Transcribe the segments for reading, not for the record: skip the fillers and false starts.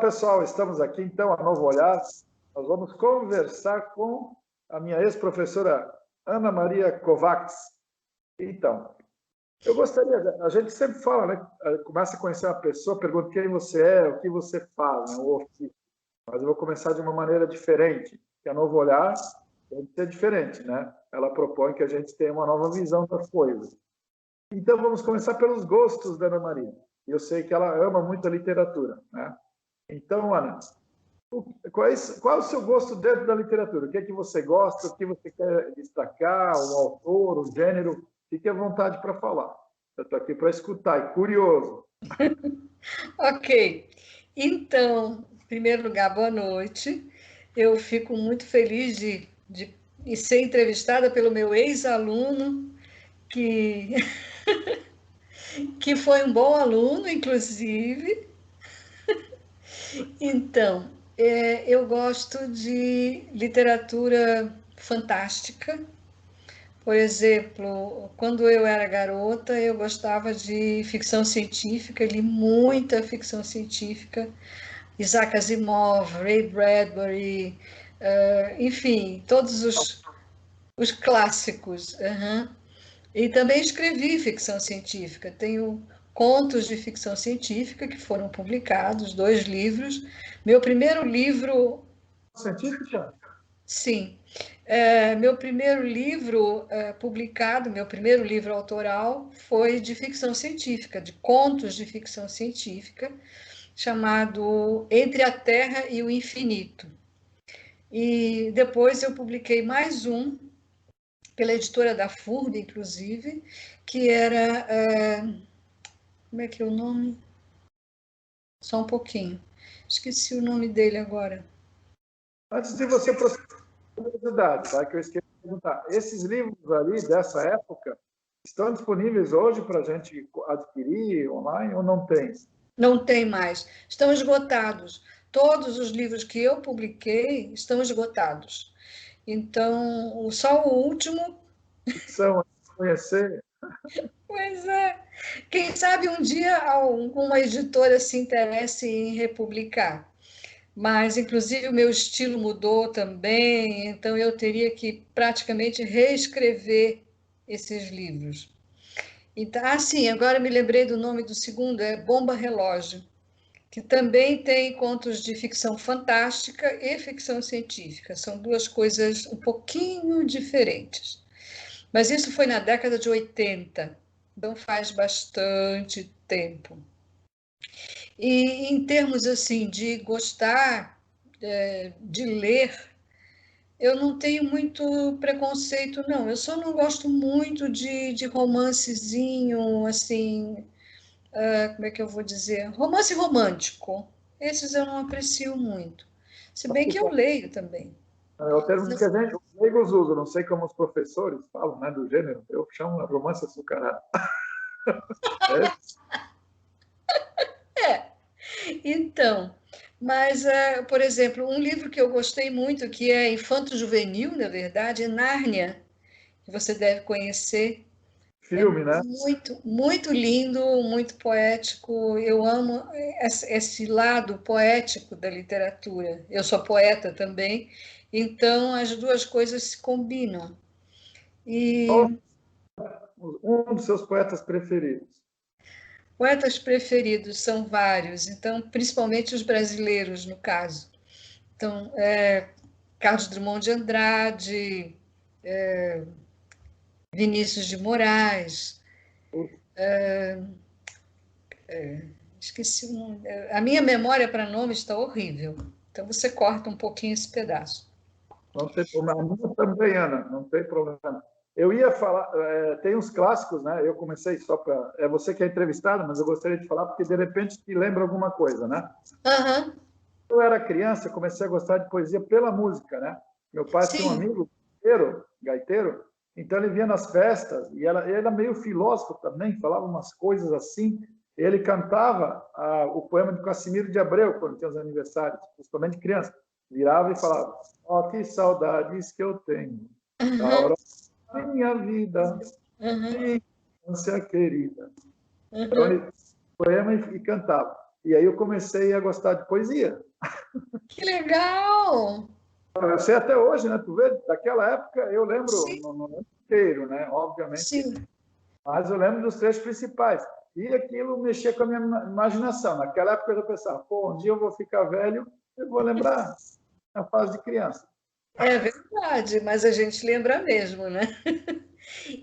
pessoal, estamos aqui então a Novo Olhar. Nós vamos conversar com a minha ex-professora Ana Maria Kovacs. Então, eu gostaria, a gente sempre fala, né? Começa a conhecer uma pessoa, pergunta quem você é, o que você faz, né? O ofício. Mas eu vou começar de uma maneira diferente, que a Novo Olhar deve ser diferente, né? Ela propõe que a gente tenha uma nova visão das coisas. Então, vamos começar pelos gostos da Ana Maria. Eu sei que ela ama muito a literatura, né? Então, Ana, qual é o seu gosto dentro da literatura? O que é que você gosta? O que você quer destacar? O autor, o gênero? Fique à vontade para falar. Eu estou aqui para escutar, e curioso. Ok. Então, em primeiro lugar, boa noite. Eu fico muito feliz de ser entrevistada pelo meu ex-aluno, que, que foi um bom aluno, inclusive. Então, eu gosto de literatura fantástica. Por exemplo, quando eu era garota, eu gostava de ficção científica, li muita ficção científica, Isaac Asimov, Ray Bradbury, enfim, todos os clássicos. Uhum. E também escrevi ficção científica. Tenho contos de ficção científica que foram publicados, 2 livros. Meu primeiro livro... Científica? Sim. Meu primeiro livro publicado, meu primeiro livro autoral, foi de ficção científica, de contos de ficção científica, chamado Entre a Terra e o Infinito. E depois eu publiquei mais um, pela editora da FURB, inclusive, que era... como é que é o nome? Só um pouquinho. Esqueci o nome dele agora. Antes de você prosseguir, curiosidade, tá? Que eu esqueci de perguntar. Esses livros ali, dessa época, estão disponíveis hoje para a gente adquirir online ou não tem? Não tem mais. Estão esgotados. Todos os livros que eu publiquei estão esgotados. Então, só o último... São conhecer. Pois é. Quem sabe um dia alguma editora se interesse em republicar. Mas, inclusive, o meu estilo mudou também, então eu teria que praticamente reescrever esses livros. Então, sim, agora me lembrei do nome do segundo, é Bomba Relógio, que também tem contos de ficção fantástica e ficção científica. São duas coisas um pouquinho diferentes. Mas isso foi na década de 80, então faz bastante tempo. E em termos assim de gostar de ler, eu não tenho muito preconceito, não. Eu só não gosto muito de romancezinho, assim, como é que eu vou dizer? Romance romântico. Esses eu não aprecio muito. Se bem que eu leio também. É o termo que a gente, os leigos usam, não sei como os professores falam, né, do gênero. Eu chamo de romance açucarado. Então, mas, por exemplo, um livro que eu gostei muito, que é infanto-juvenil, na verdade, é Nárnia, que você deve conhecer. É Filme, né? muito, muito lindo, muito poético. Eu amo esse lado poético da literatura. Eu sou poeta também, então as duas coisas se combinam. E Um dos seus poetas preferidos. poetas preferidos são vários, então, principalmente os brasileiros, no caso. Então, Carlos Drummond de Andrade, Vinícius de Moraes, esqueci o nome. A minha memória para nome está horrível. Então você corta um pouquinho esse pedaço. Não tem problema. A minha também, Ana, não tem problema. Eu ia falar, tem uns clássicos, né? Eu comecei só para. É você que é entrevistada, mas eu gostaria de falar porque de repente te lembra alguma coisa, né? Aham. Quando eu era criança, comecei a gostar de poesia pela música, né? Meu pai tinha um Sim. amigo, gaiteiro, então ele vinha nas festas e ele era meio filósofo também, falava umas coisas assim. Ele cantava o poema de Cassimiro de Abreu quando tinha os aniversários, principalmente criança. Virava e falava: "Oh, que saudades que eu tenho da hora da minha vida, Aham. minha infância querida." Então Aham. ele poema e cantava. E aí eu comecei a gostar de poesia. Que legal! Eu sei até hoje, né? Tu vê, daquela época eu lembro, Sim, não lembro inteiro, né? Obviamente, sim. mas eu lembro dos trechos principais. E aquilo mexia com a minha imaginação. Naquela época eu pensava, pô, um dia eu vou ficar velho, eu vou lembrar na fase de criança. É verdade, mas a gente lembra mesmo, né?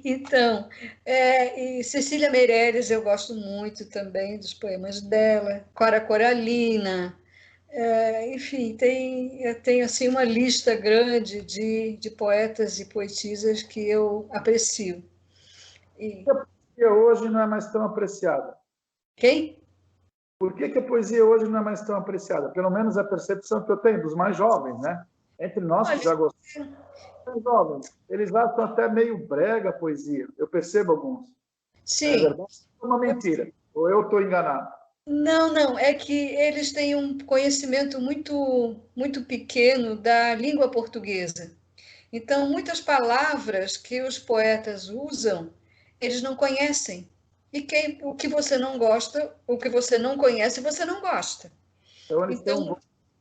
Então, e Cecília Meirelles eu gosto muito também dos poemas dela, Cora Coralina, enfim, eu tenho assim uma lista grande de poetas e poetisas que eu aprecio. E Por que a poesia hoje não é mais tão apreciada? quem? Por que a poesia hoje não é mais tão apreciada? Pelo menos a percepção que eu tenho dos mais jovens, né? Entre nós que Olha, já gostamos, mais jovens, eles acham até meio brega a poesia. Eu percebo alguns. É sim. verdade? É uma mentira. Ou eu estou enganado? Não, não, é que eles têm um conhecimento muito pequeno da língua portuguesa. Então, muitas palavras que os poetas usam, eles não conhecem. E o que você não gosta, o que você não conhece, você não gosta. Então, eles têm um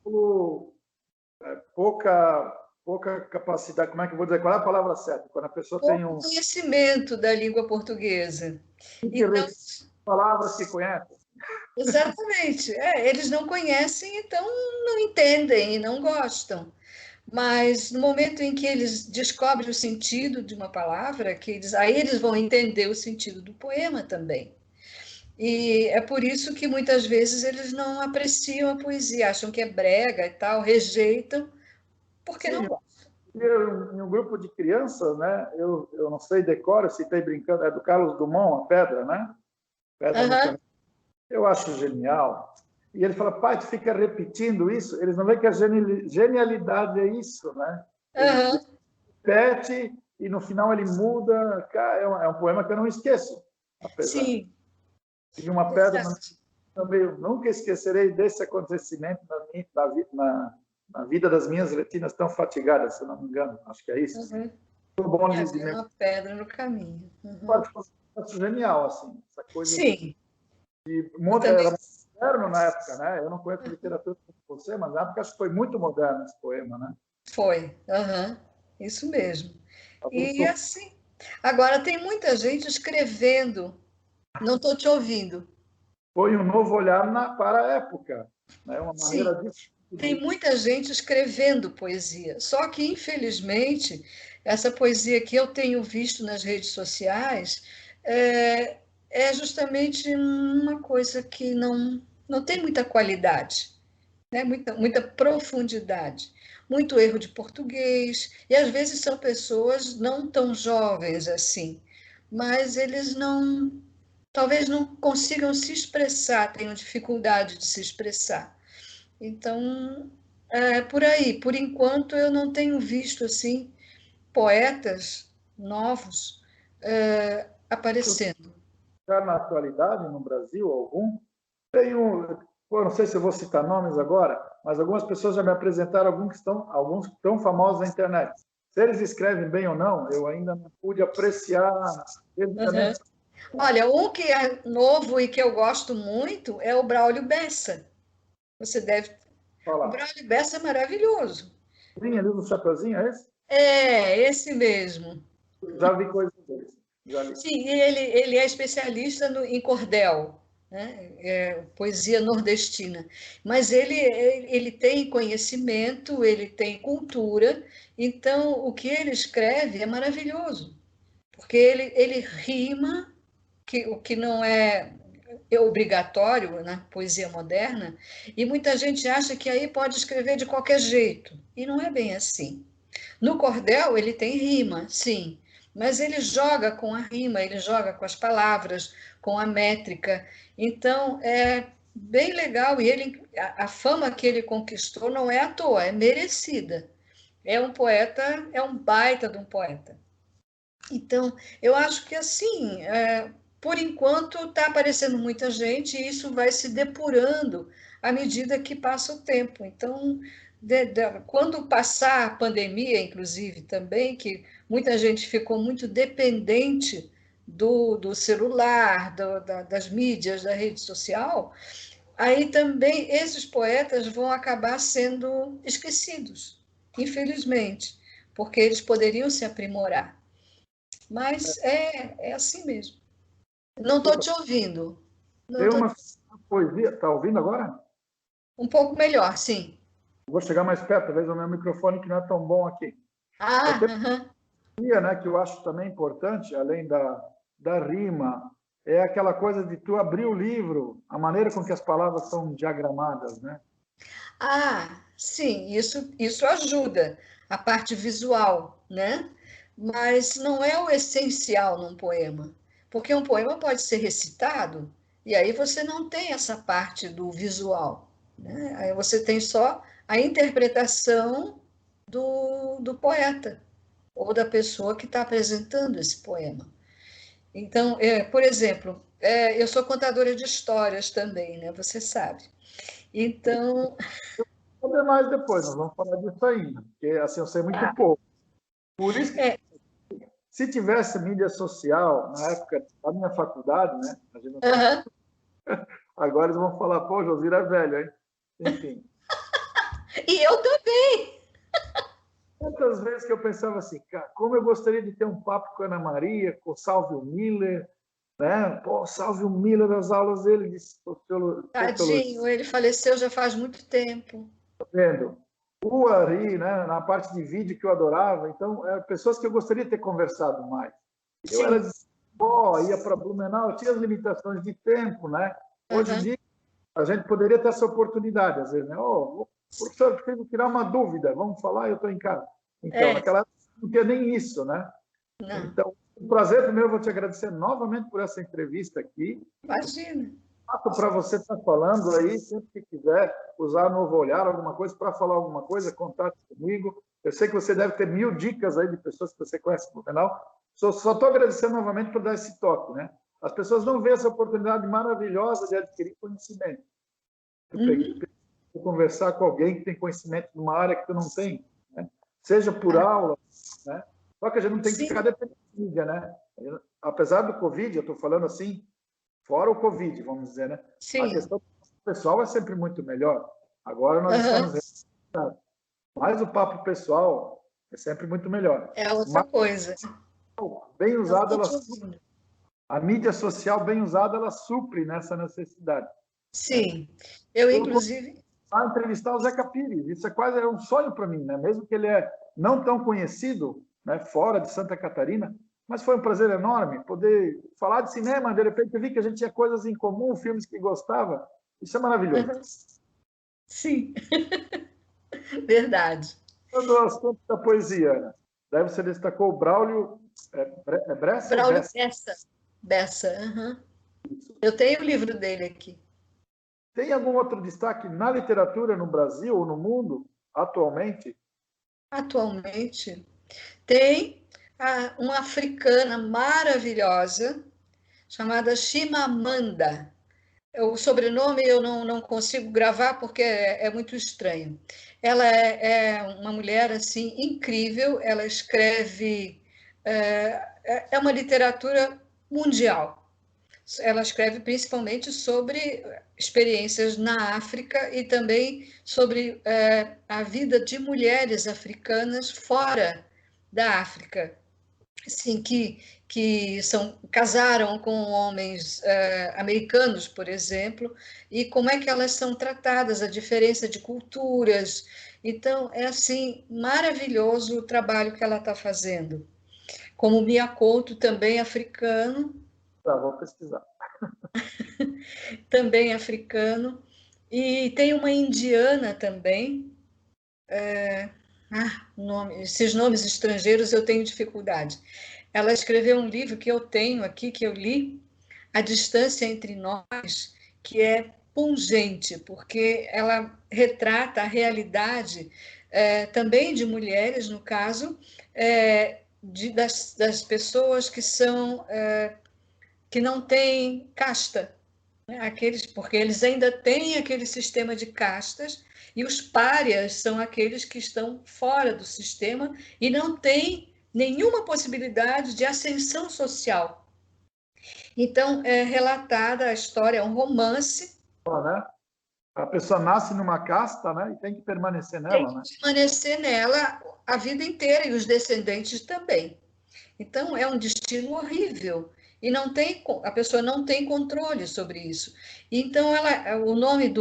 Então, pouca capacidade. Como é que eu vou dizer? Qual é a palavra certa? Quando a pessoa tem pouco um conhecimento da língua portuguesa. Então, palavras que conhece. exatamente, eles não conhecem, então não entendem e não gostam. Mas no momento em que eles descobrem o sentido de uma palavra, aí eles vão entender o sentido do poema também. E é por isso que muitas vezes eles não apreciam a poesia, acham que é brega e tal, rejeitam, porque não Sim, gostam. em um grupo de crianças, né? Eu não sei decora, se citei brincando, é do Carlos Drummond, a Pedra, né? Pedra no Aham, Caminho. Eu acho genial. E ele fala, pai, tu fica repetindo isso? Eles não veem que a genialidade é isso, né? Ele aham, repete e no final ele muda. Cara, é um poema que eu não esqueço, apesar. sim, E uma pedra exato. também, eu nunca esquecerei desse acontecimento na vida das minhas retinas tão fatigadas, se eu não me engano. Acho que é isso. Uhum. Muito bom E de havia memória. uma pedra no caminho. Uhum. Acho genial, assim, essa coisa Sim, eu era também. moderno na época, né? Eu não conheço literatura como você, mas na época acho que foi muito moderno esse poema, né? Foi, aham, isso mesmo. E Avançou. assim, agora tem muita gente escrevendo. Não estou te ouvindo. Foi um novo olhar para a época, né? Uma Sim, maneira diferente tem de... muita gente escrevendo poesia. Só que, infelizmente, essa poesia que eu tenho visto nas redes sociais é, é justamente uma coisa que não tem muita qualidade, né? Muita profundidade, muito erro de português, e às vezes são pessoas não tão jovens assim, mas eles talvez não consigam se expressar, tenham dificuldade de se expressar. Então, por aí. Por enquanto, eu não tenho visto assim poetas novos aparecendo. Na atualidade, no Brasil, algum, tem um, pô, não sei se eu vou citar nomes agora, mas algumas pessoas já me apresentaram alguns que estão famosos na internet. Se eles escrevem bem ou não, eu ainda não pude apreciar Uhum. devidamente. Olha, um que é novo e que eu gosto muito é o Braulio Bessa. Você deve. O Falar. Braulio Bessa é maravilhoso. Sim, ali no Chapeuzinho, é esse? É, esse mesmo. Já vi coisas deles. Já li. Sim, e ele é especialista em cordel, né? Poesia nordestina. Mas ele tem conhecimento, ele tem cultura, então o que ele escreve é maravilhoso, porque ele rima, o que não é obrigatório na poesia moderna, e muita gente acha que aí pode escrever de qualquer jeito, e não é bem assim. No cordel, ele tem rima, sim, mas ele joga com a rima, ele joga com as palavras, com a métrica. Então, é bem legal. E a fama que ele conquistou não é à toa, é merecida. É um poeta, é um baita de um poeta. Então, eu acho que assim, por enquanto, está aparecendo muita gente e isso vai se depurando à medida que passa o tempo. Então, quando passar a pandemia, inclusive, também, que muita gente ficou muito dependente do celular, das mídias, da rede social, aí também esses poetas vão acabar sendo esquecidos, infelizmente, porque eles poderiam se aprimorar. Mas é assim mesmo. Não estou te ouvindo. Não Tem tô... uma poesia, está ouvindo agora? Um pouco melhor, sim. Vou chegar mais perto, talvez o meu microfone que não é tão bom aqui. Ah, Tem uma poesia, né, que eu acho também importante, além da rima, é aquela coisa de tu abrir o livro, a maneira com que as palavras são diagramadas, né? sim, isso ajuda, a parte visual, né? Mas não é o essencial num poema, porque um poema pode ser recitado e aí você não tem essa parte do visual, né? Aí você tem só a interpretação do poeta ou da pessoa que está apresentando esse poema. Então, por exemplo, eu sou contadora de histórias também, né? Você sabe. Então, Vamos ver mais depois, nós vamos falar disso ainda, porque assim, eu sei muito pouco. Por isso que, é, se tivesse mídia social, na época da minha faculdade, né? A gente não tem... uhum. Agora eles vão falar, pô, Josira é velho, hein? Enfim. E eu também. Quantas vezes que eu pensava assim, cara, como eu gostaria de ter um papo com a Ana Maria, com o Sálvio Miller, né? Pô, Sálvio Miller, as aulas dele de sociologia, Tadinho, ele faleceu já faz muito tempo. vendo? O Ari, né? Na parte de vídeo que eu adorava. Então, pessoas que eu gostaria de ter conversado mais. Eu era Sim. de Pó, ia para Blumenau, tinha as limitações de tempo, né? Hoje em Uhum. dia, a gente poderia ter essa oportunidade, às vezes, né? Oh, professor, preciso tirar uma dúvida, vamos falar, eu estou em casa. Então, É, naquela época, não tinha nem isso, né? não, Então, um prazer. Primeiro, eu vou te agradecer novamente por essa entrevista aqui. imagina. Faço para você estar falando aí, sempre que quiser usar Novo Olhar, alguma coisa, para falar alguma coisa, contate comigo. Eu sei que você deve ter 1000 dicas aí de pessoas que você conhece no canal. Só estou agradecendo novamente por dar esse toque, né? As pessoas não veem essa oportunidade maravilhosa de adquirir conhecimento. Uhum. Conversar com alguém que tem conhecimento de uma área que tu não tem, né? Seja por Ah, aula, né? Só que a gente não tem que ficar sim, dependendo da mídia, né? Apesar do Covid, eu estou falando assim, fora o Covid, vamos dizer, né? A sim. questão pessoal é sempre muito melhor. Agora nós Uhum. estamos... Mas o papo pessoal é sempre muito melhor. É outra Mas, coisa. bem Eu usada, estou te ouvindo. a mídia social bem usada, ela supre nessa necessidade, né? Sim. Eu, Eu inclusive, a entrevistar o Zeca Pires. Isso é quase um sonho para mim, né? Mesmo que ele é não tão conhecido, né, fora de Santa Catarina, mas foi um prazer enorme poder falar de cinema. De repente, eu vi que a gente tinha coisas em comum, filmes que gostava. Isso é maravilhoso. uhum. Sim, verdade. Quando o assunto da poesia, Ana, daí você destacou o Braulio Bressa ou Braulio Bessa? Bessa. Bessa, uhum. Eu tenho o livro dele aqui. Tem algum outro destaque na literatura no Brasil ou no mundo, atualmente? Atualmente, tem uma africana maravilhosa chamada Chimamanda. O sobrenome eu não consigo gravar porque é muito estranho. Ela é uma mulher assim incrível, ela escreve, é uma literatura mundial. Ela escreve principalmente sobre experiências na África e também sobre a vida de mulheres africanas fora da África, assim, que casaram com homens americanos, por exemplo, e como é que elas são tratadas, a diferença de culturas. Então, é assim, maravilhoso o trabalho que ela está fazendo. Como o Mia Couto, também africano, Tá, vou pesquisar. também africano, e tem uma indiana também. Esses nomes estrangeiros eu tenho dificuldade. Ela escreveu um livro que eu tenho aqui, que eu li, A Distância Entre Nós, que é pungente, porque ela retrata a realidade também de mulheres, no caso, das pessoas que são que não têm casta, né? Aqueles, porque eles ainda têm aquele sistema de castas, e os párias são aqueles que estão fora do sistema e não têm nenhuma possibilidade de ascensão social. Então, é relatada a história, é um romance, Ó, né? A pessoa nasce numa casta, né? E tem que permanecer Tem nela, né? que permanecer nela a vida inteira e os descendentes também. Então, é um destino horrível. E não tem, a pessoa não tem controle sobre isso. Então, o nome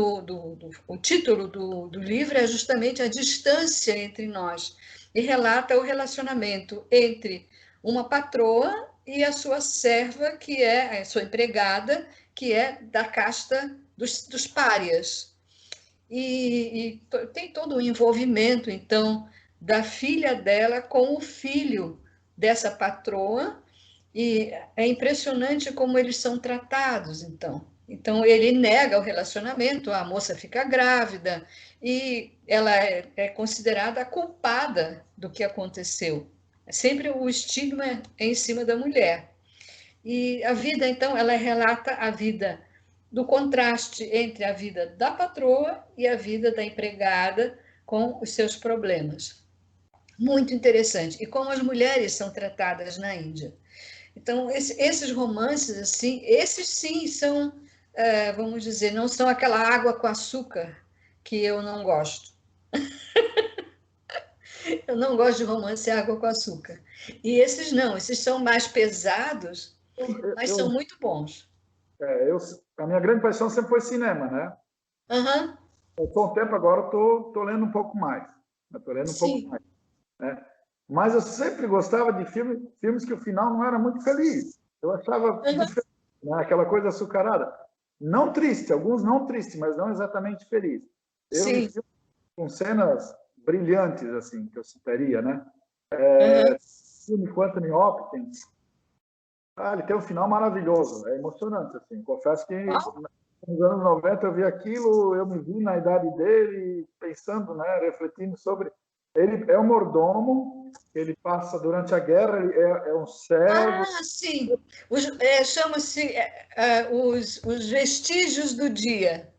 o título do livro é justamente A Distância Entre Nós. E relata o relacionamento entre uma patroa e a sua serva, que é a sua empregada, que é da casta dos párias. E tem todo o envolvimento, então, da filha dela com o filho dessa patroa, e é impressionante como eles são tratados, então. Então, ele nega o relacionamento, a moça fica grávida, e ela é considerada a culpada do que aconteceu. Sempre o estigma é em cima da mulher. E a vida, então, ela relata a vida do contraste entre a vida da patroa e a vida da empregada com os seus problemas. Muito interessante. E como as mulheres são tratadas na Índia. Então, esses romances, assim, esses sim são, vamos dizer, não são aquela água com açúcar que eu não gosto. Eu não gosto de romance água com açúcar. E esses não, esses são mais pesados, mas são Eu, muito bons. eu, a minha grande paixão sempre foi cinema, né? Uhum, Com o tempo agora tô lendo um pouco mais. Estou lendo um pouco sim. mais, né? Mas eu sempre gostava de filmes que o final não era muito feliz. Eu achava Uhum, diferente, né? Aquela coisa açucarada. Não triste, alguns não triste, mas não exatamente feliz. Eu e sim. filmes com cenas brilhantes, assim, que eu citaria, né? Uhum. Filme com Anthony Hopkins, ele tem um final maravilhoso, é emocionante, assim. Confesso que Qual? nos anos 90 eu vi aquilo, eu me vi na idade dele, pensando, né, refletindo sobre. Ele é um mordomo, ele passa durante a guerra, ele é um servo. Ah, sim. Chama-se os vestígios do dia.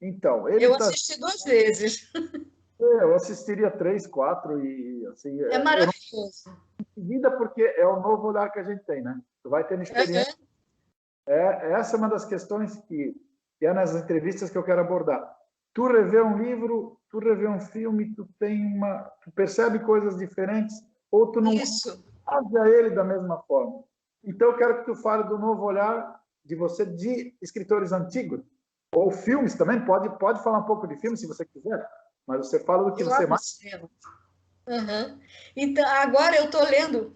Então, ele Eu está. assisti 2 vezes. Eu assistiria 3, 4 e assim, É eu não maravilhoso. seguida porque é o novo olhar que a gente tem, né? Tu vai tendo experiência. Uhum. Essa é uma das questões que é nas entrevistas que eu quero abordar. Tu revê um livro, tu revê um filme, tu percebe coisas diferentes ou tu não Isso. faz a ele da mesma forma. Então eu quero que tu fale do novo olhar de você de escritores antigos ou filmes também, pode falar um pouco de filme se você quiser, mas você fala do que Eu você amo mais. cinema. Uhum. Então, agora eu tô lendo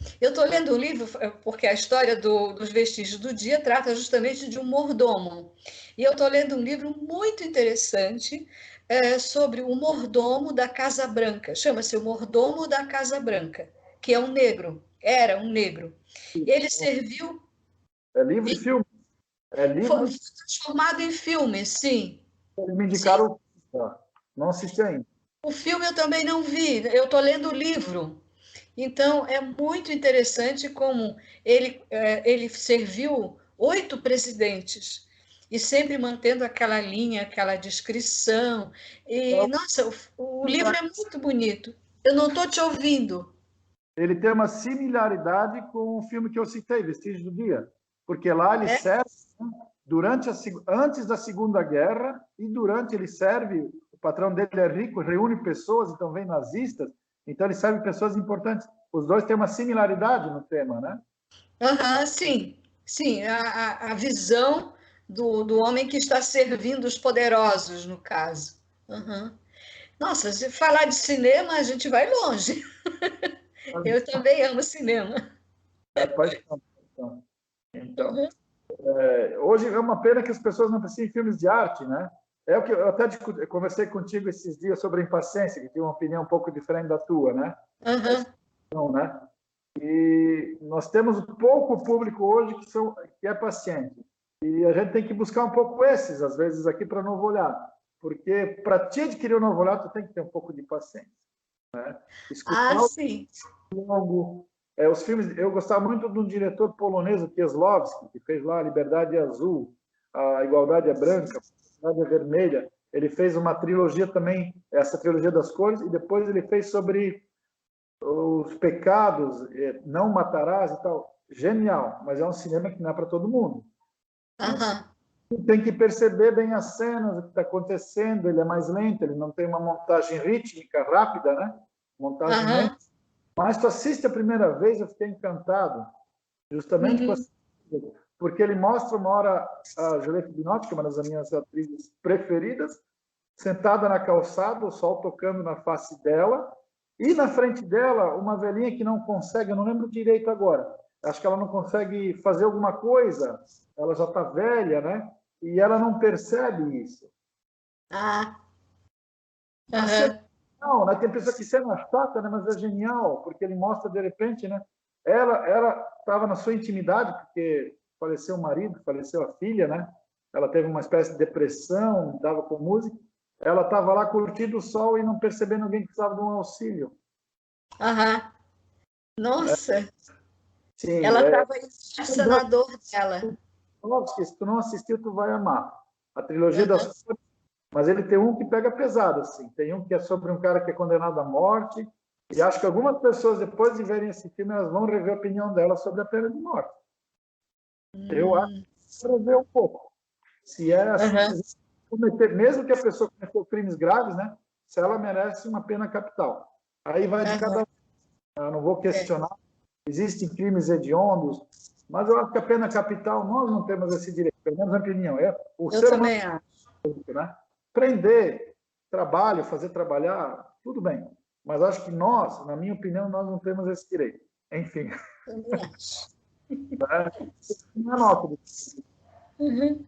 um livro, porque a história dos vestígios do dia trata justamente de um mordomo. E eu estou lendo um livro muito interessante sobre o mordomo da Casa Branca. Chama-se O Mordomo da Casa Branca, que é um negro, era um negro. Ele serviu É livro e e filme. É livro foi transformado em filme, sim. eles me Sim, indicaram. Não assisti ainda. o filme eu também não vi, eu estou lendo o livro. Então, é muito interessante como ele serviu 8 presidentes e sempre mantendo aquela linha, aquela descrição. E, nossa, o livro é muito bonito. Eu não estou te ouvindo. Ele tem uma similaridade com o filme que eu citei, Vestígios do Dia, porque lá ele É? serve antes da Segunda Guerra e durante ele serve, o patrão dele é rico, reúne pessoas, então vem nazistas, então ele serve pessoas importantes. Os dois têm uma similaridade no tema, né? Aham, sim, sim, a visão do homem que está servindo os poderosos, no caso. Aham. Nossa, se falar de cinema, a gente vai longe. Eu também amo cinema. É paixão. Então, Uhum. hoje é uma pena que as pessoas não apreciam filmes de arte, né? É o que eu até conversei contigo esses dias sobre a impaciência, que tinha uma opinião um pouco diferente da tua, né? Aham. Não, né? E nós temos pouco público hoje que é paciente. E a gente tem que buscar um pouco esses, às vezes, aqui para Novo Olhar. Porque para te adquirir o Novo Olhar, tu tem que ter um pouco de paciência. Ah, Escutar sim. algo. Os filmes, eu gostava muito de um diretor polonês, o Kieslowski, que fez lá a Liberdade é Azul, a Igualdade é Branca, a Igualdade é Vermelha. Ele fez uma trilogia também, essa trilogia das cores, e depois ele fez sobre os pecados, não matarás e tal. Genial, mas é um cinema que não é para todo mundo. Né? Aham. tem que perceber bem as cenas, o que está acontecendo, ele é mais lento, ele não tem uma montagem rítmica rápida, né? Montagem Aham. lenta. Mas tu assiste a primeira vez, eu fiquei encantado, justamente com Uhum. essa... Porque ele mostra uma hora a Juliette Binotti, que é uma das minhas atrizes preferidas, sentada na calçada, o sol tocando na face dela, e na frente dela, uma velhinha que não consegue, eu não lembro direito agora, acho que ela não consegue fazer alguma coisa, ela já está velha, né? E ela não percebe isso. Ah, A cena aham. é genial, né? Tem pessoa que cena chata, né? Mas é genial, porque ele mostra de repente, né? Ela estava na sua intimidade, porque faleceu o marido, faleceu a filha, né? Ela teve uma espécie de depressão, estava com música. Ela estava lá curtindo o sol e não percebendo alguém que precisava de um auxílio. Aham. Nossa, Sim, ela estava imersa na dor dela. se tu não assistiu, tu vai amar. A trilogia das Aham. Flores, mas ele tem um que pega pesado, assim. Tem um que é sobre um cara que é condenado à morte, e acho que algumas pessoas, depois de verem esse filme, elas vão rever a opinião delas sobre a pena de morte. Eu acho Hum. que rever um pouco. Se é assim, Aham. se a gente cometer, mesmo que a pessoa cometeu crimes graves, né? Se ela merece uma pena capital. Aí vai de cada Aham. um. Eu não vou É, questionar. Existem crimes hediondos, mas eu acho que a pena capital, nós não temos esse direito, pelo menos na minha opinião. É o eu ser humano, também acho. né? Prender, trabalho, fazer trabalhar, tudo bem. Mas acho que nós, na minha opinião, nós não temos esse direito. Enfim, Também acho. né? Não é nosso. Uhum.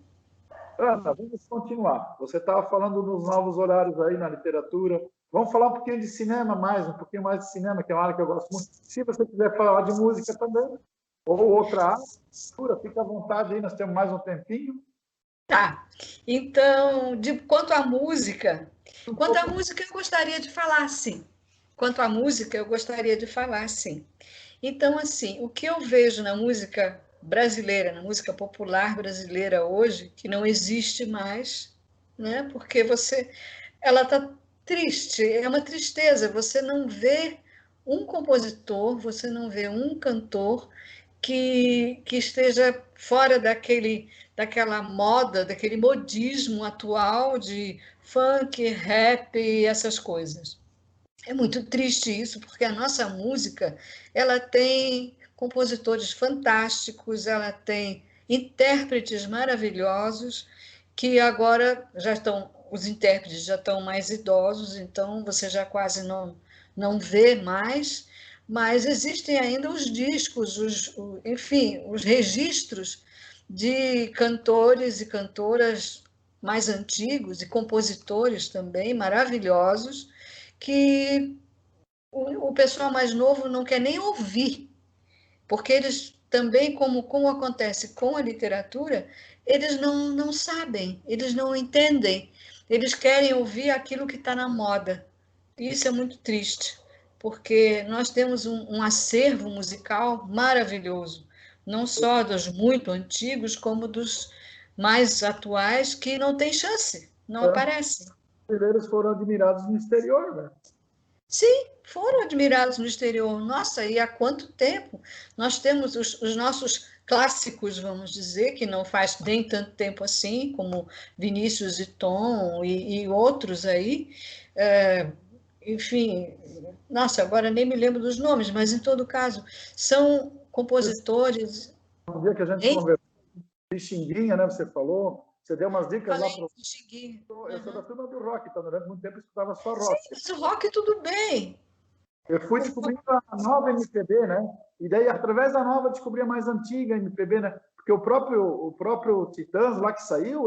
Ana, vamos continuar. Você estava falando dos novos horários aí na literatura. Vamos falar um pouquinho de cinema mais, um pouquinho mais de cinema, que é uma área que eu gosto muito. Se você quiser falar de música também, ou outra área, fica à vontade aí, nós temos mais um tempinho. Tá. Então, Um quanto à pouco música eu gostaria de falar, sim. Quanto à música, eu gostaria de falar, sim. Então, assim, o que eu vejo na música brasileira, na música popular brasileira hoje, que não existe mais, né? Porque ela está triste, é uma tristeza. Você não vê um compositor, você não vê um cantor que esteja fora daquela moda, daquele modismo atual de funk, rap e essas coisas. É muito triste isso, porque a nossa música, ela tem compositores fantásticos, ela tem intérpretes maravilhosos que agora os intérpretes já estão mais idosos, então você já quase não vê mais, mas existem ainda os discos, enfim, os registros de cantores e cantoras mais antigos e compositores também maravilhosos que o pessoal mais novo não quer nem ouvir, porque eles também, como acontece com a literatura, eles não sabem, eles não entendem, eles querem ouvir aquilo que está na moda. E isso é muito triste, porque nós temos um acervo musical maravilhoso, não só dos muito antigos, como dos mais atuais, que não tem chance, não tanto aparecem. brasileiros foram admirados no exterior, né? Sim, foram admirados no exterior. Nossa, e há quanto tempo? Nós temos os nossos clássicos, vamos dizer, que não faz nem tanto tempo assim, como Vinícius e Tom e outros aí. É, enfim, nossa, agora nem me lembro dos nomes, mas em todo caso, são compositores. Um dia que a gente Hein? conversou, Pixinguinha, né? Você falou, você deu umas dicas lá Falei para... de Xingu. Eu sou da Uhum. turma do rock, então durante muito tempo eu escutava só Sim, rock. mas o rock tudo bem. Eu fui descobrindo a nova MPB, né? E daí, através da nova, eu descobri a mais antiga MPB, né? Porque o próprio Titãs lá que saiu,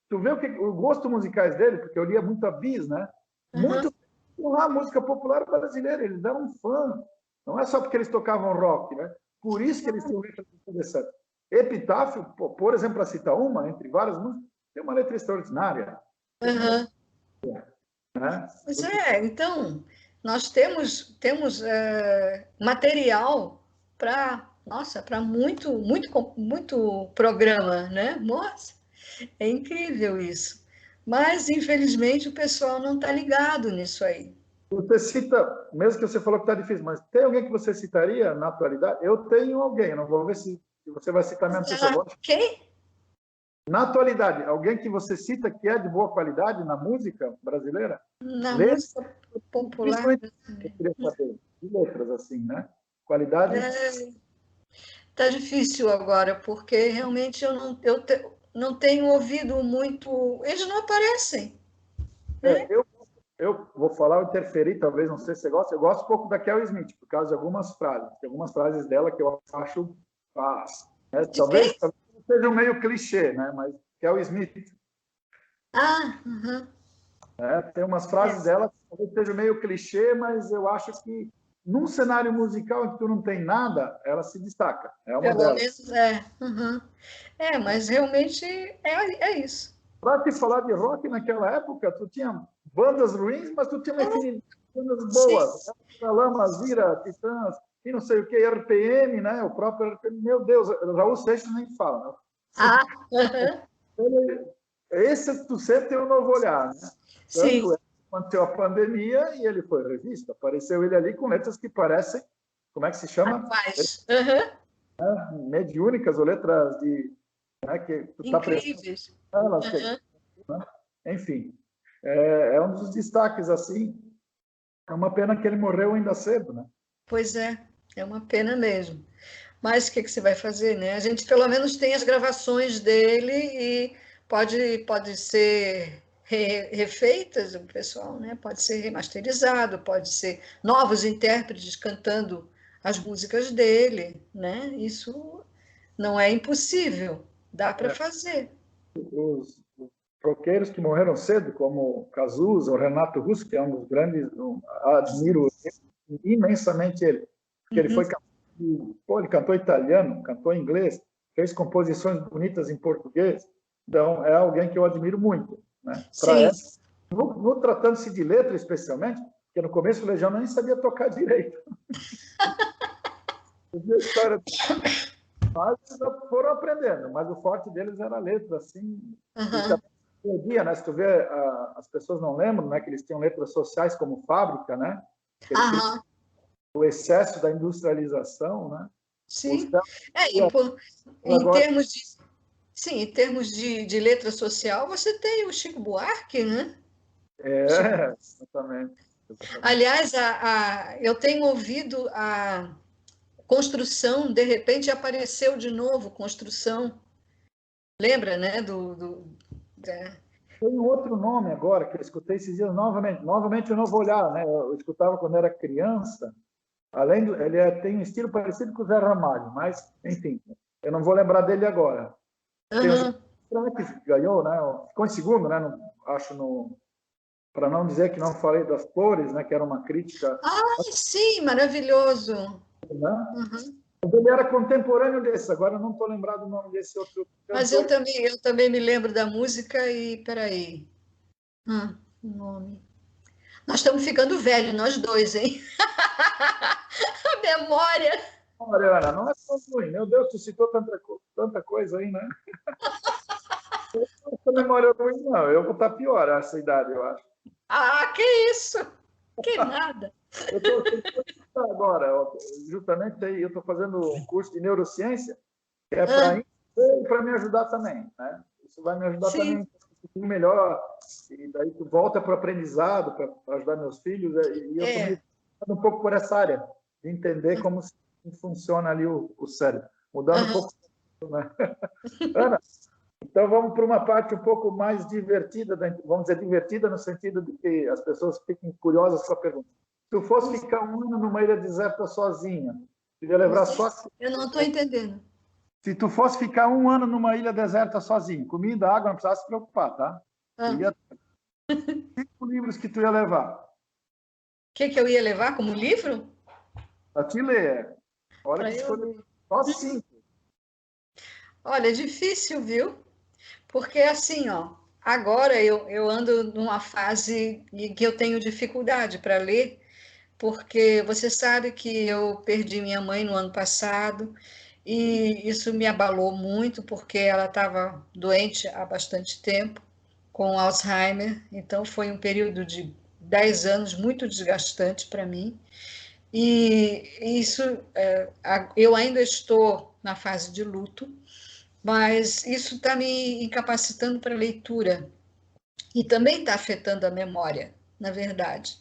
tu vê o gosto musicais dele, porque eu lia muito a Bis, né? Uhum. Muito lá, música popular brasileira, eles eram fã. Não é só porque eles tocavam rock, né? Por isso que eles tinham letras interessantes. Epitáfio, por exemplo, para citar uma, entre várias músicas, tem uma letra extraordinária. Tem uma letra, Uhum. né? Pois é, então, nós temos material para, nossa, para muito programa, né? Nossa, é incrível isso. Mas, infelizmente, o pessoal não está ligado nisso aí. Você cita, mesmo que você falou que está difícil, mas tem alguém que você citaria na atualidade? Eu tenho alguém, não vou ver se você vai citar a mesma pessoa. Ah, quem? Na atualidade, alguém que você cita que é de boa qualidade na música brasileira? Na Letras, música popular principalmente, eu brasileira. queria saber, de letras, assim, né? Qualidade. Tá difícil agora, porque realmente não tenho ouvido muito. Eles não aparecem, né? Eu vou falar, eu interferi, talvez, não sei se você gosta. Eu gosto um pouco da Kel Smith, por causa de algumas frases. Tem algumas frases dela que eu acho fácil. Né? De quem? Talvez seja um meio clichê, né? Mas Kel Smith. Ah, uhum. Né? Tem umas frases dela que talvez seja meio clichê, mas eu acho que num cenário musical em que tu não tem nada, ela se destaca. É uma Pelo delas. menos é. Uhum. É, mas realmente é isso. Para te falar de rock naquela época, tu tinha bandas ruins, mas tu tinha uma infinidade de bandas Sim. boas. Lama, Zira, Titãs, e não sei o que, RPM, né? O próprio RPM. Meu Deus, Raul Seixas nem fala. Né? Ah, uhum. Esse tu sempre tem um novo olhar, né? Sim. Tanto é que aconteceu a pandemia e ele foi revista. Apareceu ele ali com letras que parecem, como é que se chama? Rapaz. Uhum. Mediúnicas ou letras de, né, que tu está prestando Incríveis. elas, Uhum. né? Enfim, é um dos destaques assim. É uma pena que ele morreu ainda cedo, né? Pois é uma pena mesmo. Mas o que você vai fazer, né? A gente pelo menos tem as gravações dele e pode ser refeitas, o pessoal, né? Pode ser remasterizado, pode ser novos intérpretes cantando as músicas dele, né? Isso não é impossível, dá para fazer. Os roqueiros que morreram cedo, como Cazuza, o Renato Russo, que é um dos grandes, admiro imensamente ele, porque ele Uhum. foi ele cantou italiano, cantou inglês, fez composições bonitas em português, então é alguém que eu admiro muito, né? Sim. No tratando-se de letra, especialmente, porque no começo o Legião nem sabia tocar direito. A história, mas foram aprendendo, mas o forte deles era a letra, assim, e Uhum. também dia, né? Se tu vê, as pessoas não lembram, né, que eles tinham letras sociais como fábrica, né? Eles queriam Aham. o excesso da industrialização, né? Os Sim. E em agora termos de, sim, em termos de letra social, você tem o Chico Buarque, né? exatamente, exatamente. Aliás, eu tenho ouvido a construção, de repente apareceu de novo construção. Lembra, né? Tem um outro nome agora que eu escutei esses dias novamente. Novamente eu não vou olhar, né? Eu escutava quando era criança. Além do, tem um estilo parecido com o Zé Ramalho, mas enfim, eu não vou lembrar dele agora. Tem o Uhum. que ganhou, né? Ficou em segundo, né? Acho no para não dizer que não falei das Flores, né? Que era uma crítica, Ai, sim, maravilhoso. né? Uhum. Ele era contemporâneo desse. Agora eu não estou lembrado o nome desse outro Mas cantor. eu também me lembro da música e, peraí, o nome. Nós estamos ficando velhos, nós dois, hein? A memória. Mariana, não é tão ruim. Meu Deus, tu citou tanta coisa aí, né? Essa memória é ruim, não. Eu vou estar pior essa idade, eu acho. Ah, que isso? Que nada. Eu estou agora, justamente aí, eu estou fazendo um curso de neurociência, que é Ah, para me ajudar também, né? Isso vai me ajudar também sim, um pouquinho melhor, e daí tu volta para o aprendizado, para ajudar meus filhos, e eu estou me é. um pouco por essa área, de entender como funciona ali o cérebro, mudando um Aham. pouco, né? Ana, então vamos para uma parte um pouco mais divertida, vamos dizer divertida no sentido de que as pessoas fiquem curiosas com a pergunta. Se tu fosse ficar um ano numa ilha deserta sozinha, tu ia levar só... Eu não estou entendendo. Se tu fosse ficar um ano numa ilha deserta sozinho, comida, água, não precisava se preocupar, tá? Tu Ah, ia... 5 livros que tu ia levar que eu ia levar como livro? para te ler. Hora Para que eu escolher ler. só 5. Olha, é difícil, viu? Porque assim, ó, agora eu ando numa fase em que eu tenho dificuldade para ler, porque você sabe que eu perdi minha mãe no ano passado e isso me abalou muito, porque ela estava doente há bastante tempo, com Alzheimer, então foi um período de 10 anos muito desgastante para mim. E isso, eu ainda estou na fase de luto, mas isso está me incapacitando para a leitura e também está afetando a memória, na verdade.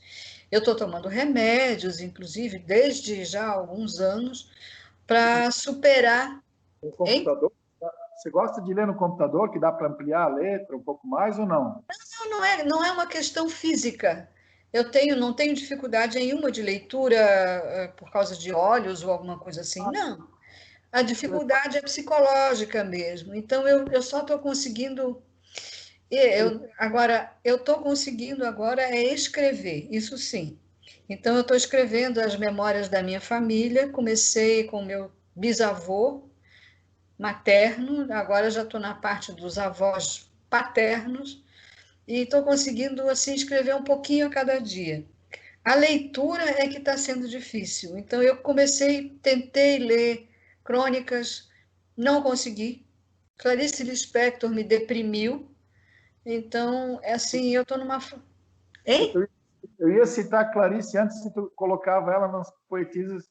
Eu estou tomando remédios, inclusive, desde já há alguns anos, para superar. O Hein? computador, você gosta de ler no computador, que dá para ampliar a letra um pouco mais ou não? Não é uma questão física. Não tenho dificuldade nenhuma de leitura por causa de olhos ou alguma coisa assim. Não. A dificuldade é psicológica mesmo. Então, eu só estou conseguindo. Eu estou conseguindo agora escrever, isso sim. Então, eu estou escrevendo as memórias da minha família. Comecei com meu bisavô materno, agora já estou na parte dos avós paternos. E estou conseguindo assim escrever um pouquinho a cada dia. A leitura é que está sendo difícil. Então eu tentei ler crônicas, não consegui. Clarice Lispector me deprimiu. Então, é assim, eu estou numa. Hein? Eu ia citar Clarice antes se tu colocava ela nas poetisas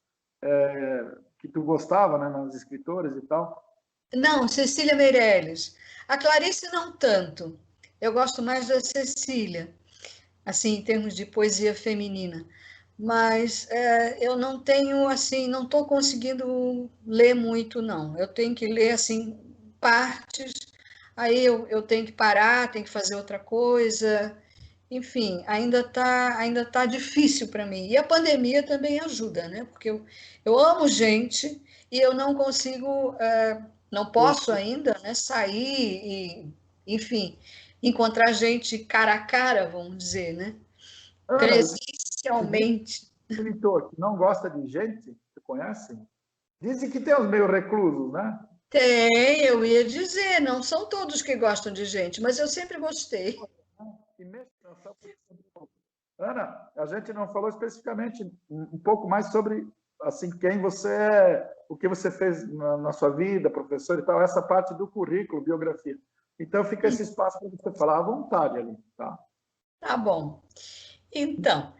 que tu gostava, né, nas escritoras e tal. Não, Cecília Meirelles. A Clarice não tanto. Eu gosto mais da Cecília, assim, em termos de poesia feminina. Mas eu não tenho, assim, não estou conseguindo ler muito, não. Eu tenho que ler, assim, partes, aí eu tenho que parar, tenho que fazer outra coisa. Enfim, ainda tá difícil para mim. E a pandemia também ajuda, né? Porque eu amo gente e eu não consigo, não posso ainda, né, sair e, enfim, encontrar gente cara a cara, vamos dizer, né? Ana, existe Presencialmente. escritor que não gosta de gente, você conhece? Dizem que tem os meio reclusos, né? Tem, eu ia dizer, não são todos que gostam de gente, mas eu sempre gostei. E mesmo Ana, a gente não falou especificamente um pouco mais sobre assim quem você é, o que você fez na sua vida, professor e tal, essa parte do currículo, biografia. Então fica esse espaço para você falar à vontade ali, tá? Tá bom. Então,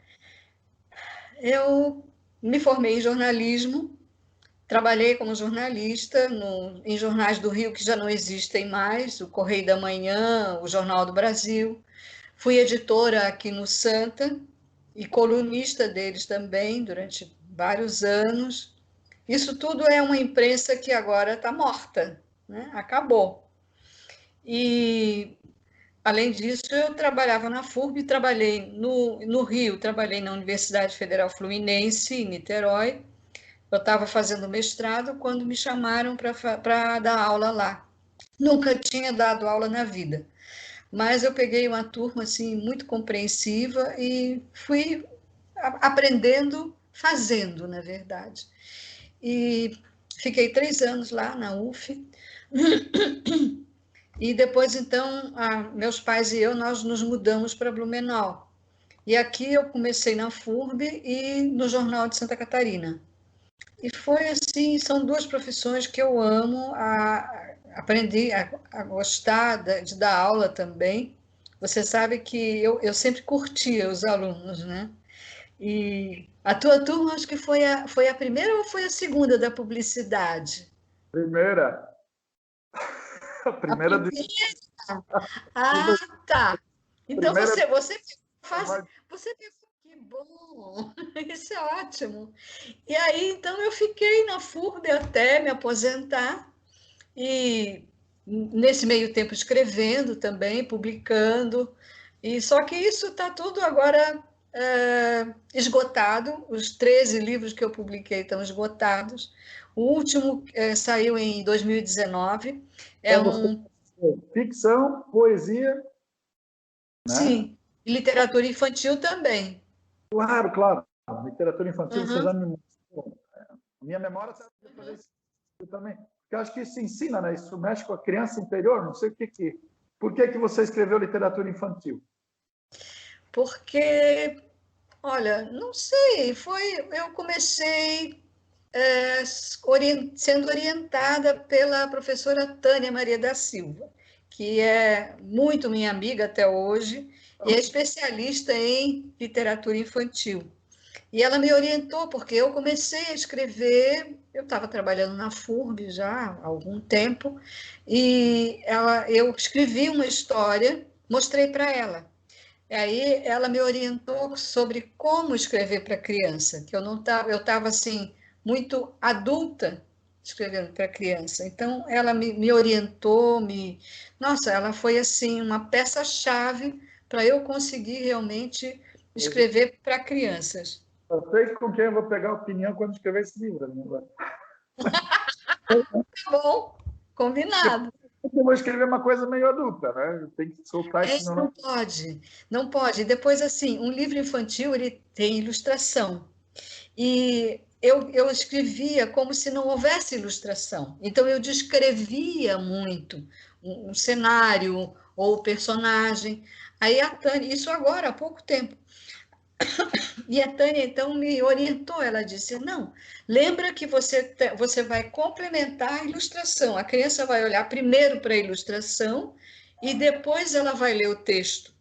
eu me formei em jornalismo, trabalhei como jornalista em jornais do Rio que já não existem mais, o Correio da Manhã, o Jornal do Brasil. Fui editora aqui no Santa e colunista deles também durante vários anos. Isso tudo é uma imprensa que agora está morta, né? Acabou. E, além disso, eu trabalhava na FURB, trabalhei no Rio, trabalhei na Universidade Federal Fluminense, em Niterói. Eu estava fazendo mestrado quando me chamaram para dar aula lá. Nunca tinha dado aula na vida, mas eu peguei uma turma assim muito compreensiva e fui aprendendo, fazendo, na verdade. E fiquei 3 anos lá na UF. E depois, então, meus pais e eu, nós nos mudamos para Blumenau. E aqui eu comecei na FURB e no Jornal de Santa Catarina. E foi assim, são duas profissões que eu amo, aprendi a gostar de dar aula também. Você sabe que eu sempre curtia os alunos, né? E a tua turma, acho que foi a primeira ou foi a segunda da publicidade? Primeira, a A primeira de, primeira? Ah, tá. Então primeira faz, você pensou que bom, isso é ótimo. E aí, então, eu fiquei na FURB até me aposentar e nesse meio tempo escrevendo também, publicando. E só que isso está tudo agora esgotado. Os 13 livros que eu publiquei estão esgotados. O último saiu em 2019. É então você um, ficção, poesia, né? sim, literatura infantil também. Claro, claro. Literatura infantil você Uhum. já me mostrou. Minha memória está fazer isso também. Porque eu acho que isso ensina, né? Isso mexe com a criança interior. Não sei o que que. Por que que você escreveu literatura infantil? Porque, olha, não sei, eu comecei sendo orientada pela professora Tânia Maria da Silva, que é muito minha amiga até hoje, e é especialista em literatura infantil. E ela me orientou, porque eu comecei a escrever eu estava trabalhando na FURB já há algum tempo, e eu escrevi uma história, mostrei para ela. E aí ela me orientou sobre como escrever para criança, que eu estava assim, muito adulta escrevendo para criança. Então, ela me orientou, nossa, ela foi assim, uma peça-chave para eu conseguir realmente escrever para crianças. Eu sei com quem eu vou pegar a opinião quando escrever esse livro. Né? Tá bom, combinado. Eu vou escrever uma coisa meio adulta, né? Tem que soltar isso no... Não pode, não pode. Depois, assim, um livro infantil, ele tem ilustração. E eu escrevia como se não houvesse ilustração. Então, eu descrevia muito um cenário ou o personagem. Aí a Tânia, isso agora, há pouco tempo, e a Tânia, então, me orientou. Ela disse: não, lembra que você vai complementar a ilustração. A criança vai olhar primeiro para a ilustração e depois ela vai ler o texto.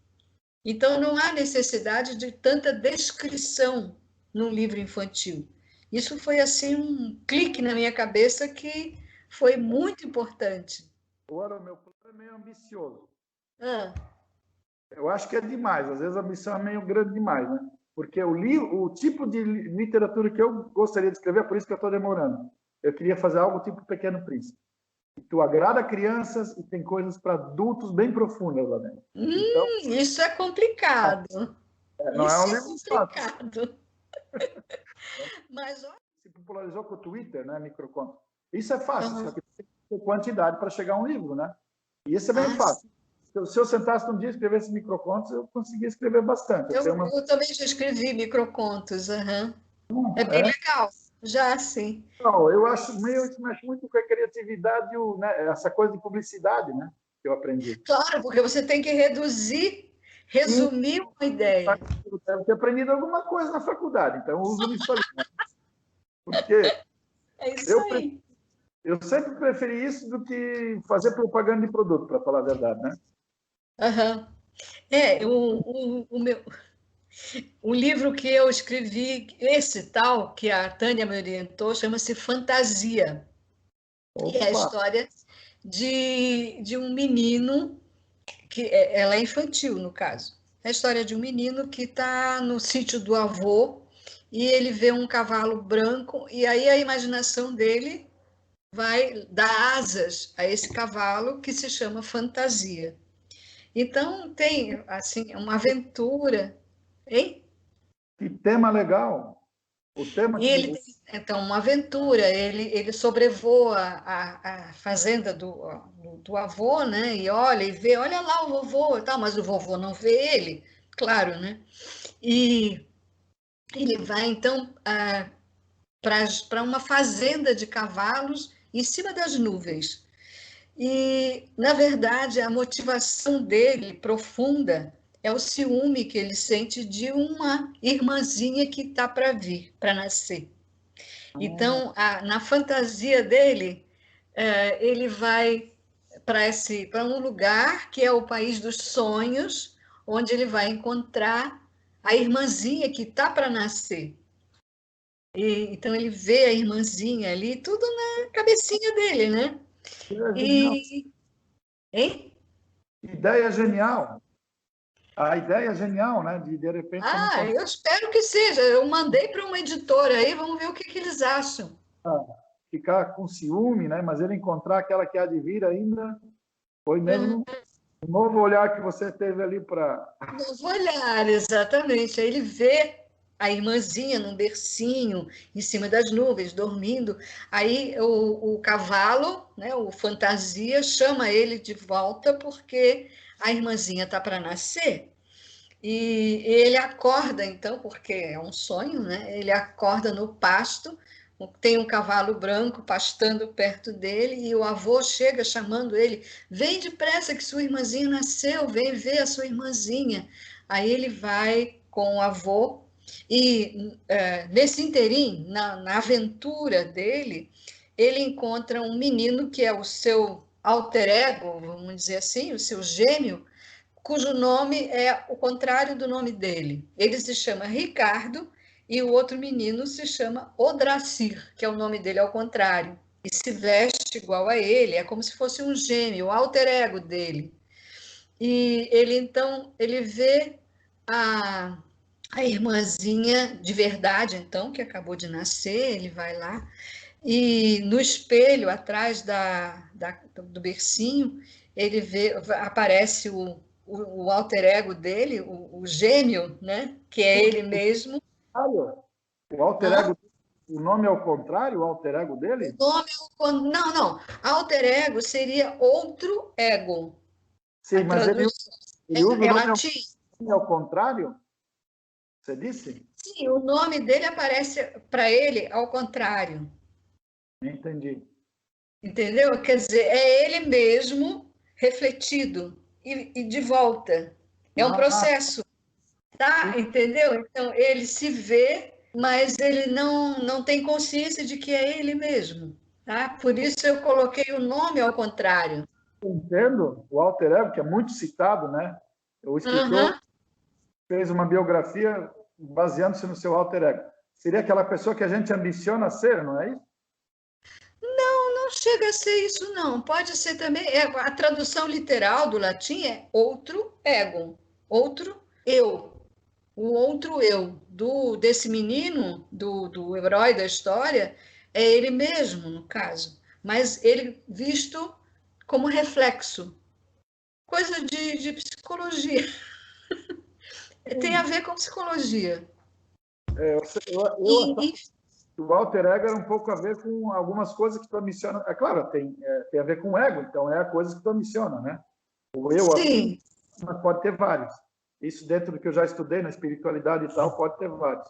Então, não há necessidade de tanta descrição num livro infantil. Isso foi assim um clique na minha cabeça que foi muito importante. Agora, o meu plano é meio ambicioso. Ah. Eu acho que é demais. Às vezes a missão é meio grande demais, né? Porque o tipo de literatura que eu gostaria de escrever, é por isso que eu estou demorando. Eu queria fazer algo tipo Pequeno Príncipe. Tu agrada crianças e tem coisas para adultos bem profundas lá dentro. Então, Isso é complicado. não é Isso um é livro fácil. complicado. Mas olha. Se popularizou com o Twitter, né, microconto. Isso é fácil, Uhum. só que tem que ter quantidade para chegar a um livro, né? E isso é bem fácil. Se eu sentasse um dia e escrevesse microcontos, eu conseguia escrever bastante. Eu também já escrevi microcontos. Uhum. É bem legal. Já, sim. Não, eu acho meio isso mexe muito com a criatividade, né, essa coisa de publicidade, né, que eu aprendi. Claro, porque você tem que resumir uma ideia. Eu deve ter aprendido alguma coisa na faculdade, então eu uso nisso ali. Né? Porque É isso aí. Eu sempre preferi isso do que fazer propaganda de produto, para falar a verdade, né? Uhum. O livro que eu escrevi, esse tal, que a Tânia me orientou, chama-se Fantasia. E é a Opa! história de um menino, ela é infantil, no caso. É a história de um menino que está no sítio do avô e ele vê um cavalo branco e aí a imaginação dele vai dar asas a esse cavalo que se chama Fantasia. Então tem assim uma aventura, hein? Que tema legal! O tema E ele tem então uma aventura, ele sobrevoa a fazenda do avô, né? E olha e vê, olha lá o vovô e tal, mas o vovô não vê ele, claro, né? E ele vai então para uma fazenda de cavalos em cima das nuvens. E, na verdade, a motivação dele profunda é o ciúme que ele sente de uma irmãzinha que está para vir, para nascer. Então, na fantasia dele, ele vai para um lugar que é o país dos sonhos, onde ele vai encontrar a irmãzinha que está para nascer. Então, ele vê a irmãzinha ali, tudo na cabecinha dele, né? E. Hein? Ideia genial! A ideia é genial, né? De repente você não consegue Eu espero que seja. Eu mandei para uma editora aí, vamos ver o que eles acham. ficar com ciúme, né? Mas ele encontrar aquela que há de vir ainda foi mesmo um novo olhar que você teve ali para... Novo olhar, exatamente. Aí ele vê a irmãzinha num bercinho, em cima das nuvens, dormindo. Aí o cavalo, né, o Fantasia, chama ele de volta porque a irmãzinha está para nascer. E ele acorda, então, porque é um sonho, né? Ele acorda no pasto, tem um cavalo branco pastando perto dele, e o avô chega chamando ele: vem depressa que sua irmãzinha nasceu, vem ver a sua irmãzinha. Aí ele vai com o avô, e nesse interim, na aventura dele, ele encontra um menino que é o seu alter ego, vamos dizer assim, o seu gêmeo, cujo nome é o contrário do nome dele. Ele se chama Ricardo e o outro menino se chama Odracir, que é o nome dele ao contrário, e se veste igual a ele, é como se fosse um gêmeo, o alter ego dele. E ele, então, ele vê a irmãzinha de verdade, então, que acabou de nascer, ele vai lá, e no espelho, atrás do bercinho, ele vê, aparece o alter ego dele, o gêmeo, né? Que é ele mesmo. O alter ego, o nome é o contrário, o alter ego dele? O nome não. Alter ego seria outro ego. Sim, mas ele usa o nome latim. Ao contrário? Você disse? Sim, o nome dele aparece para ele ao contrário. Entendi. Entendeu? Quer dizer, é ele mesmo refletido e de volta. É um processo, tá? Entendeu? Então, ele se vê, mas ele não tem consciência de que é ele mesmo, tá? Por isso eu coloquei o nome ao contrário. Entendo. O alter ego, que é muito citado, né? O escritor fez uma biografia baseando-se no seu alter ego. Seria aquela pessoa que a gente ambiciona ser, não é isso? Não chega a ser isso, não. Pode ser também. A tradução literal do latim é outro ego, outro eu. O outro eu desse menino, do herói da história, é ele mesmo, no caso. Mas ele visto como reflexo. Coisa de psicologia. Tem a ver com psicologia. O alter ego era um pouco a ver com algumas coisas que tu ambiciona. É claro, tem a ver com o ego, então é a coisa que tu ambiciona, né? O eu, sim. Mas pode ter vários. Isso dentro do que eu já estudei na espiritualidade e tal, pode ter vários.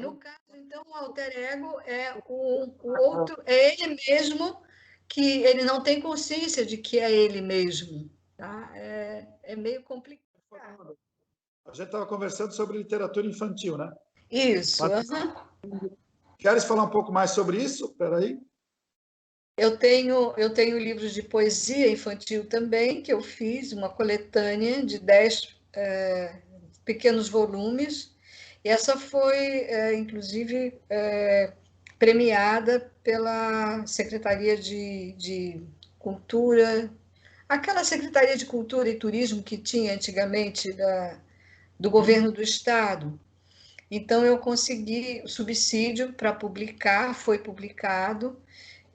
No caso, então, o alter ego é o outro, é ele mesmo, que ele não tem consciência de que é ele mesmo. Tá? É meio complicado. A gente estava conversando sobre literatura infantil, né? Isso. Queres falar um pouco mais sobre isso? Espera aí. Eu tenho livros de poesia infantil também, que eu fiz, uma coletânea de 10 pequenos volumes. E essa foi, inclusive, premiada pela Secretaria de Cultura, aquela Secretaria de Cultura e Turismo que tinha antigamente do governo do Estado. Então, eu consegui subsídio para publicar, foi publicado,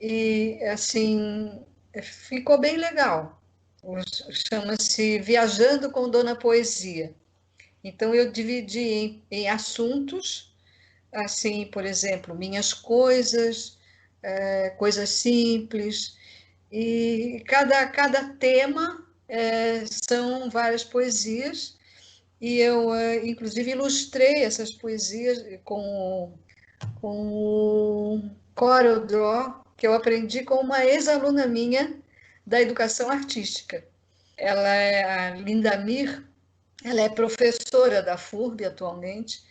e, assim, ficou bem legal. Chama-se Viajando com Dona Poesia. Então, eu dividi em assuntos, assim, por exemplo, minhas coisas, coisas simples, e cada tema são várias poesias, e eu, inclusive, ilustrei essas poesias com o Corel Draw, que eu aprendi com uma ex-aluna minha da educação artística. Ela é a Linda Mir, ela é professora da FURB atualmente,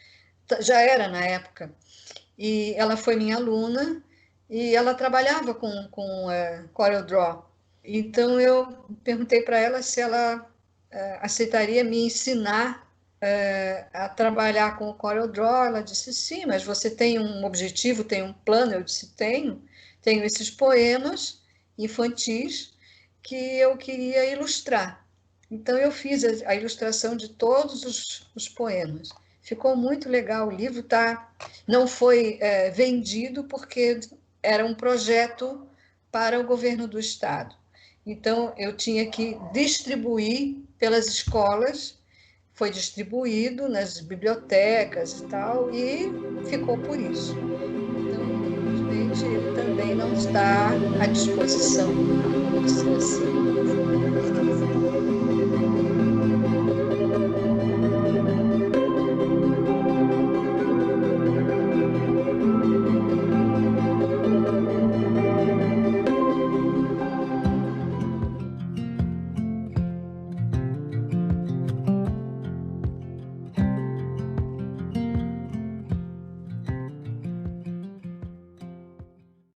já era na época, e ela foi minha aluna e ela trabalhava com Corel Draw. Então eu perguntei para ela se ela aceitaria me ensinar a trabalhar com o Corel Draw. Ela disse sim, mas você tem um objetivo, tem um plano? Eu disse tenho esses poemas infantis que eu queria ilustrar. Então eu fiz a ilustração de todos os poemas. Ficou muito legal. O livro não foi vendido porque era um projeto para o governo do estado. Então eu tinha que distribuir pelas escolas, foi distribuído nas bibliotecas e tal, e ficou por isso. Então, infelizmente, ele também não está à disposição, vamos dizer assim.